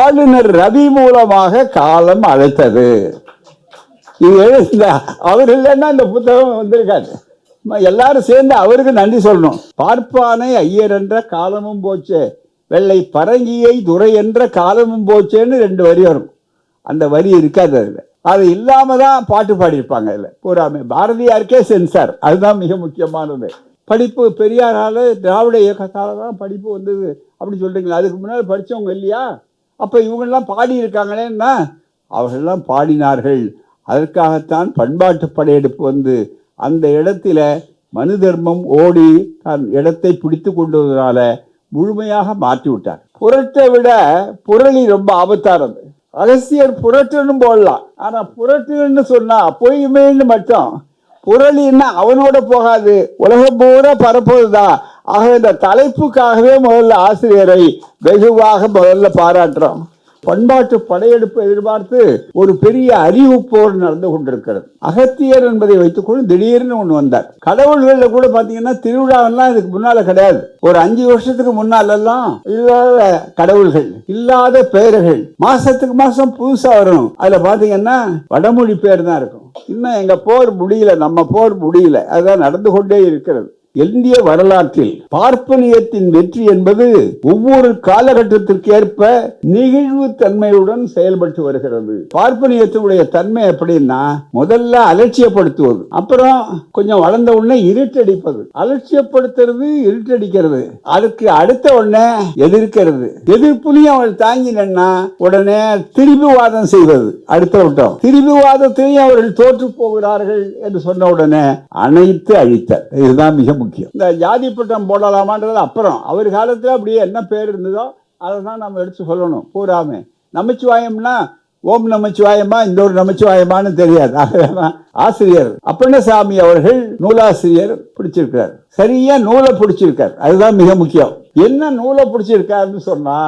ஆளுநர் ரவி மூலமாக காலம் அழைத்தது. இது எழுந்த அவர் இல்லைன்னா இந்த புத்தகம் வந்திருக்காரு. எல்லாரும் சேர்ந்து அவருக்கு நன்றி சொல்லணும். பார்ப்பானை ஐயர் என்ற காலமும் போச்சே, வெள்ளை பரங்கியை துரை என்ற காலமும் போச்சேன்னு 2 வரி வரும். அந்த வரி இருக்காது அதில். அது இல்லாம தான் பாட்டு பாடியிருப்பாங்க. அதில் பூராமே பாரதியாருக்கே சென்சார். அதுதான் மிக முக்கியமானது. படிப்பு பெரியாரால் திராவிட இயக்கத்தால் தான் படிப்பு வந்தது அப்படி சொல்றீங்களா? அதுக்கு முன்னாடி படித்தவங்க இல்லையா? அப்போ இவங்கெல்லாம் பாடி இருக்காங்களேன்னா அவர்களெல்லாம் பாடினார்கள். அதற்காகத்தான் பண்பாட்டு படையெடுப்பு வந்து அந்த இடத்துல மனு தர்மம் ஓடி தன் இடத்தை பிடித்து கொண்டதுனால முழுமையாக மாற்றி விட்டார். புரட்டை விட புரளி ரொம்ப ஆபத்தானது. அகஸ்தியர் புரட்டுன்னு போடலாம், ஆனா புரட்டுன்னு சொன்னா பொய்மைன்னு மட்டும், புரளின்னா அவனோட போகாது, உலகம் பூரா பரப்புவதுதான். ஆக இந்த தலைப்புக்காகவே முதல்ல ஆசிரியரை வெகுவாக முதல்ல பாராட்டுறோம். பண்பாட்டு படையெடுப்பு எதிர்பார்த்து ஒரு பெரிய அறிவு போர் நடந்து கொண்டிருக்கிறது. அகத்தியர் என்பதை வைத்துக்கொண்டு திடீர்னு ஒன்று வந்தார். கடவுள்கள்ல கூட பாத்தீங்கன்னா திருவிழாவெல்லாம் இதுக்கு முன்னால கிடையாது. ஒரு 5 வருஷத்துக்கு முன்னாலெல்லாம் இல்லாத கடவுள்கள், இல்லாத பெயர்கள், மாசத்துக்கு மாசம் புதுசா வரும். அதுல பாத்தீங்கன்னா வடமொழி பேர் தான் இருக்கும். இன்னும் எங்க போர் முடியல, நம்ம போர் முடியல, அதுதான் நடந்து கொண்டே இருக்கிறது. இந்திய வரலாற்றில் பார்ப்பனியத்தின் வெற்றி என்பது ஒவ்வொரு காலகட்டத்திற்கு ஏற்ப நெகிழ்வு தன்மையுடன் செயல்பட்டு வருகிறது. பார்ப்பனியத்தினுடைய தன்மை எப்படின்னா, முதல்ல அலட்சியப்படுத்துவது, அப்புறம் கொஞ்சம் வளர்ந்த உடனே இருட்டடிப்பது, அலட்சியப்படுத்துறது, இருட்டடிக்கிறது, அதுக்கு அடுத்த உடனே எதிர்க்கிறது, எதிர்ப்புலையும் அவள் தாங்கினா உடனே திரிபுவாதம் செய்வது, அடுத்த விட்டம் திரிபுவாதத்திலையும் அவர்கள் தோற்று போகிறார்கள் என்று சொன்ன உடனே அனைத்து அழித்தல். இதுதான் மிக முக்கியம். இந்த ஜாதி பட்டம் போடலாமான்றது அப்புறம், அவர் காலத்தில் அப்படியே என்ன பேர் இருந்ததோ அதை தான் நம்ம எடுத்து சொல்லணும். பூராமே நமச்சிவாயம்னா ஓம் நமச்சிவாயமா இந்த ஒரு நமச்சிவாயமானு தெரியாது. ஆசிரியர் அப்பண்ணசாமி அவர்கள் நூலாசிரியர் பிடிச்சிருக்கார், சரியா நூலை பிடிச்சிருக்கார். அதுதான் மிக முக்கியம். என்ன நூலை பிடிச்சிருக்காருன்னு சொன்னா,